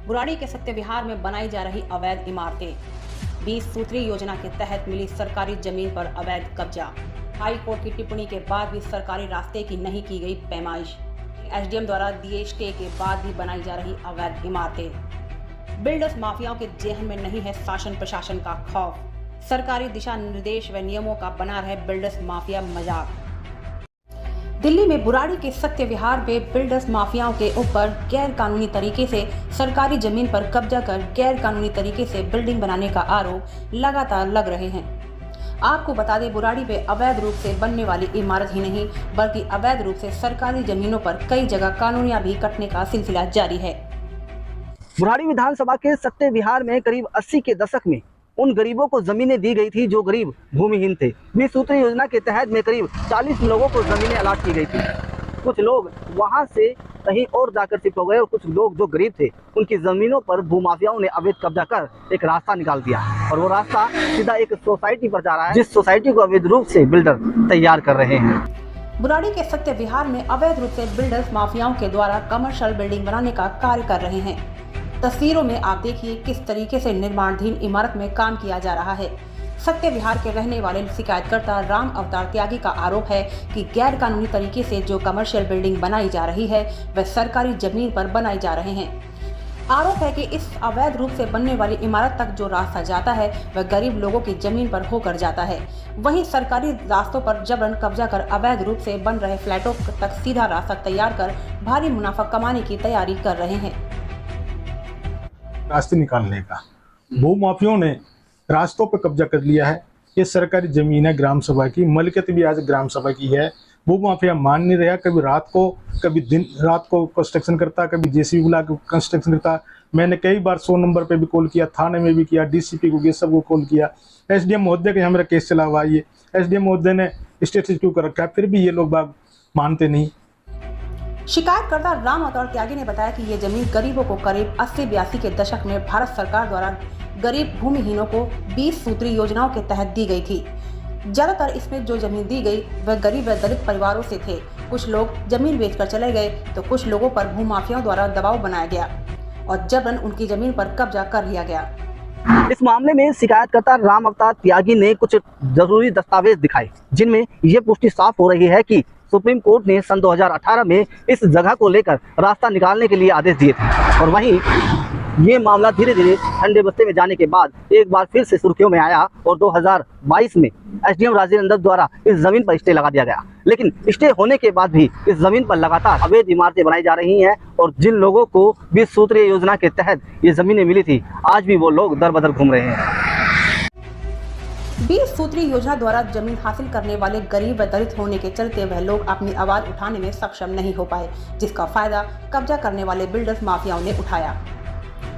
बुराड़ी के सत्य विहार में बनाई जा रही अवैध इमारतें। 20 सूत्री योजना के तहत मिली सरकारी जमीन पर अवैध कब्जा। हाई कोर्ट की टिप्पणी के बाद भी सरकारी रास्ते की नहीं की गई पैमाइश। एसडीएम द्वारा दिए स्टे के बाद भी बनाई जा रही अवैध इमारतें। बिल्डर्स माफियाओं के जेहन में नहीं है शासन प्रशासन का खौफ। सरकारी दिशा निर्देश व नियमों का बना रहे बिल्डर्स माफिया मजाक। दिल्ली में बुराड़ी के सत्य विहार में बिल्डर्स माफियाओं के ऊपर गैर कानूनी तरीके से सरकारी जमीन पर कब्जा कर गैर कानूनी तरीके से बिल्डिंग बनाने का आरोप लगातार लग रहे हैं। आपको बता दें, बुराड़ी में अवैध रूप से बनने वाली इमारत ही नहीं बल्कि अवैध रूप से सरकारी जमीनों पर कई जगह कानूनियां भी कटने का सिलसिला जारी है। बुराड़ी विधानसभा के सत्य विहार में करीब 80 के दशक में उन गरीबों को जमीनें दी गई थी जो गरीब भूमिहीन थे। 20 सूत्री योजना के तहत में करीब 40 लोगों को जमीनें अलॉट की गई थी। कुछ लोग वहां से कहीं और जाकर शिफ्ट हो गए और कुछ लोग जो गरीब थे उनकी जमीनों पर भूमाफियाओं ने अवैध कब्जा कर एक रास्ता निकाल दिया और वो रास्ता सीधा एक सोसाइटी पर जा रहा है, जिस सोसाइटी को अवैध रूप से बिल्डर तैयार कर रहे हैं। बुराड़ी के सत्य विहार में अवैध रूप से बिल्डर्स माफियाओं के द्वारा कमर्शियल बिल्डिंग बनाने का कार्य कर रहे हैं। तस्वीरों में आप देखिए किस तरीके से निर्माणाधीन इमारत में काम किया जा रहा है। सत्य विहार के रहने वाले शिकायतकर्ता राम अवतार त्यागी का आरोप है कि गैर कानूनी तरीके से जो कमर्शियल बिल्डिंग बनाई जा रही है वह सरकारी जमीन पर बनाई जा रहे हैं। आरोप है कि इस अवैध रूप से बनने वाली इमारत तक जो रास्ता जाता है वह गरीब लोगों की जमीन पर होकर जाता है। वहीं सरकारी रास्तों पर जबरन कब्जा कर अवैध रूप से बन रहे फ्लैटों तक सीधा रास्ता तैयार कर भारी मुनाफा कमाने की तैयारी कर रहे हैं। रास्ते निकालने का भूमाफियों ने रास्तों पर कब्जा कर लिया है। ये सरकारी जमीन है ग्राम सभा की, मलकियत भी आज ग्राम सभा की है। भूमाफिया मान नहीं रहा, कभी रात को कभी दिन रात को कंस्ट्रक्शन करता, कभी जेसीबी बुला के कंस्ट्रक्शन करता। मैंने कई बार 100 नंबर पे भी कॉल किया, थाने में भी किया, डीसीपी को ये सबको कॉल किया। एसडीएम महोदय के यहाँ मेरा केस चला हुआ है। एसडीएम महोदय ने स्टेटस क्यों कर रखा है, फिर भी ये लोग बाग मानते नहीं। शिकायतकर्ता राम अवतार त्यागी ने बताया कि ये जमीन गरीबों को करीब 80-82 के दशक में भारत सरकार द्वारा गरीब भूमिहीनों को 20 सूत्री योजनाओं के तहत दी गई थी। ज्यादातर इसमें जो जमीन दी गई वह गरीब व दलित परिवारों से थे। कुछ लोग जमीन बेचकर चले गए तो कुछ लोगों पर भूमाफियाओं द्वारा दबाव बनाया गया और जबरन उनकी जमीन पर कब्जा कर लिया गया। इस मामले में शिकायतकर्ता राम अवतार त्यागी ने कुछ जरूरी दस्तावेज दिखाए जिनमें ये पुष्टि साफ हो रही है कि सुप्रीम कोर्ट ने सन 2018 में इस जगह को लेकर रास्ता निकालने के लिए आदेश दिए थे और वहीं ये मामला धीरे धीरे ठंडे बस्ते में जाने के बाद एक बार फिर से सुर्खियों में आया और 2022 में एसडीएम राजेंद्र द्वारा इस जमीन पर स्टे लगा दिया गया। लेकिन स्टे होने के बाद भी इस जमीन पर लगातार अवैध इमारतें बनाई जा रही हैं और जिन लोगों को 20 सूत्रीय योजना के तहत ये जमीनें मिली थी आज भी वो लोग दर बदर घूम रहे हैं। 20 सूत्री योजना द्वारा जमीन हासिल करने वाले गरीब व दलित होने के चलते वह लोग अपनी आवाज उठाने में सक्षम नहीं हो पाए, जिसका फायदा कब्जा करने वाले बिल्डर्स माफियाओं ने उठाया।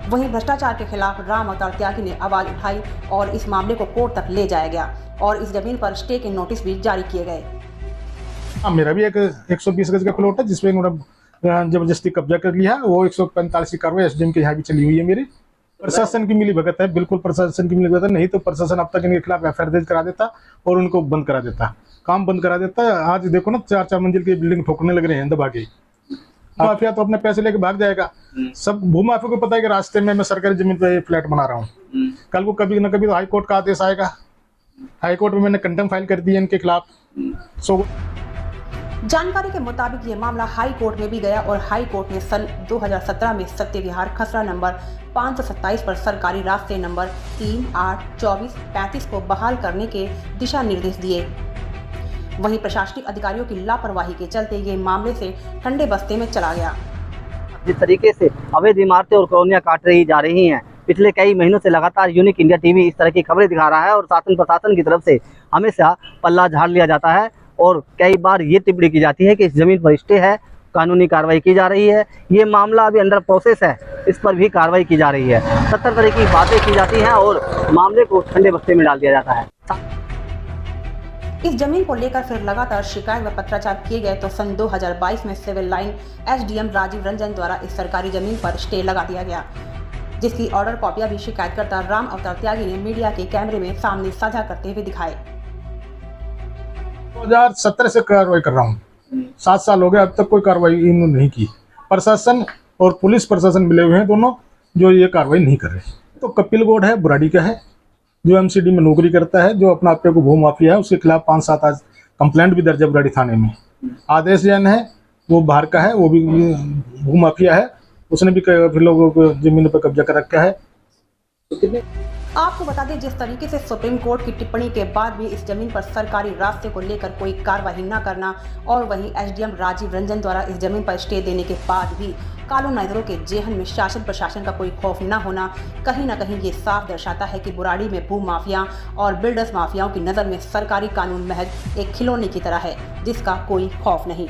वहीं भ्रष्टाचार के खिलाफ राम अवतार त्यागी ने आवाज उठाई और इस मामले को कोर्ट तक ले जाया गया और इस जमीन पर स्टे के नोटिस भी जारी किए गए। मेरा भी एक 120 गज का प्लॉट है जिसमें उन्होंने जबरदस्ती कब्जा कर लिया। वो 145 की कार्रवाई एसडीएम के यहाँ भी चली हुई है। मेरी प्रशासन की मिली भगत है, बिल्कुल प्रशासन की मिली भगत है। नहीं तो प्रशासन अब तक इनके खिलाफ एफआईआर दर्ज करा देता और उनको बंद करा देता, काम बंद करा देता। आज देखो ना 4-4 मंजिल की बिल्डिंग ठोकने लग रहे हैं दबा के। माफिया तो अपने पैसे लेके भाग जाएगा। सब भूमाफिया को पता है कि रास्ते में मैं सरकारी जमीन पे फ्लैट बना रहा हूँ। कल को कभी ना कभी तो हाई कोर्ट का आदेश आएगा। हाई कोर्ट में मैंने कंटेम्प्ट फाइल कर दी है इनके खिलाफ। जानकारी के मुताबिक ये मामला हाई कोर्ट में भी गया और हाई कोर्ट ने सन 2017 में सत्य विहार खसरा नंबर 527 पर सरकारी रास्ते नंबर 3, 8, 24, 35 को बहाल करने के दिशा निर्देश दिए। वहीं प्रशासनिक अधिकारियों की लापरवाही के चलते ये मामले से ठंडे बस्ते में चला गया। जिस तरीके से अवैध इमारतें और कॉलोनियां काट रही जा रही हैं, पिछले कई महीनों से लगातार यूनिक इंडिया टीवी इस तरह की खबरें दिखा रहा है और शासन प्रशासन की तरफ से हमेशा पल्ला झाड़ लिया जाता है और कई बार ये टिप्पणी की जाती है कि इस जमीन पर स्टे है, कानूनी कार्रवाई की जा रही है। ये मामला अभी अंडर प्रोसेस है, इस पर भी कार्रवाई की जा रही है। 70 तरह की बातें की जाती हैं और मामले को ठंडे बस्ते में डाल दिया जाता है। इस जमीन को लेकर फिर लगातार शिकायत व पत्राचार किए गए तो सन 2022 में civil line SDM Rajeev Ranjan द्वारा इस सरकारी जमीन पर स्टे लगा दिया गया, जिसकी ऑर्डर कॉपियां भी शिकायतकर्ता राम अवतार त्यागी ने मीडिया के कैमरे में सामने साझा करते हुए दिखाए। 2017 से कार्रवाई कर रहा हूँ, 7 साल हो गए, अब तक कोई कार्रवाई इन्होंने नहीं की। प्रशासन और पुलिस प्रशासन मिले हुए हैं दोनों, जो ये कार्रवाई नहीं कर रहे। तो कपिल गौड़ है, बुराड़ी का है, जो एमसीडी में नौकरी करता है, जो अपना आप को भू माफिया है, उसके खिलाफ 5-7 आज कंप्लेंट भी दर्ज है बुराड़ी थाने में। आदेश जैन है, वो बाहर का है, वो भी भू माफिया है, उसने भी कई लोगों को जमीन पर कब्जा कर रखा है। आपको बता दें, जिस तरीके से सुप्रीम कोर्ट की टिप्पणी के बाद भी इस जमीन पर सरकारी रास्ते को लेकर कोई कार्रवाई न करना और वहीं एसडीएम राजीव रंजन द्वारा इस जमीन पर स्टे देने के बाद भी कॉलोनाइजरों के जेहन में शासन प्रशासन का कोई खौफ न होना कहीं न कहीं ये साफ दर्शाता है कि बुराड़ी में भू माफिया और बिल्डर्स माफियाओं की नज़र में सरकारी कानून महज एक खिलौने की तरह है, जिसका कोई खौफ नहीं।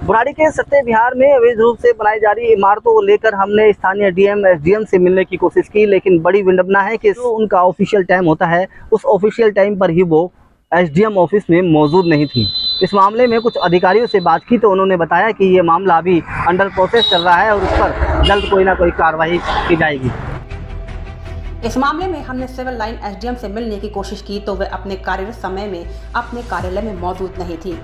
बुराड़ी के सत्य विहार में अवैध रूप से बनाई जा रही इमारतों को लेकर हमने स्थानीय डीएम एसडीएम से मिलने की कोशिश की, लेकिन बड़ी विडंबना है कि जो उनका ऑफिशियल टाइम होता है उस ऑफिशियल टाइम पर ही वो एसडीएम ऑफिस में मौजूद नहीं थी। इस मामले में कुछ अधिकारियों से बात की तो उन्होंने बताया कि ये मामला अभी अंडर प्रोसेस चल रहा है और उस पर जल्द कोई ना कोई कार्रवाई की जाएगी। इस मामले में हमने सिविल लाइन एसडीएम से मिलने की कोशिश की तो वह अपने कार्यरत समय में अपने कार्यालय में मौजूद नहीं थी।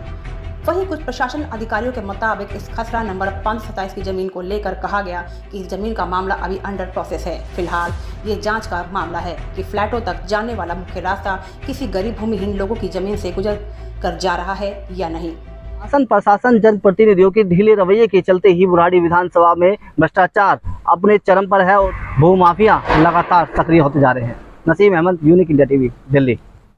वहीं कुछ प्रशासन अधिकारियों के मुताबिक इस खसरा नंबर 527 की जमीन को लेकर कहा गया कि इस जमीन का मामला अभी अंडर प्रोसेस है। फिलहाल ये जांच का मामला है कि फ्लैटों तक जाने वाला मुख्य रास्ता किसी गरीब भूमिहीन लोगों की जमीन से गुजर कर जा रहा है या नहीं। शासन प्रशासन जनप्रतिनिधियों के ढीले रवैये के चलते ही बुराड़ी विधानसभा में भ्रष्टाचार अपने चरम पर है और भू माफिया लगातार सक्रिय होते जा रहे हैं। Naseem Ahmad, unique India TV, Delhi.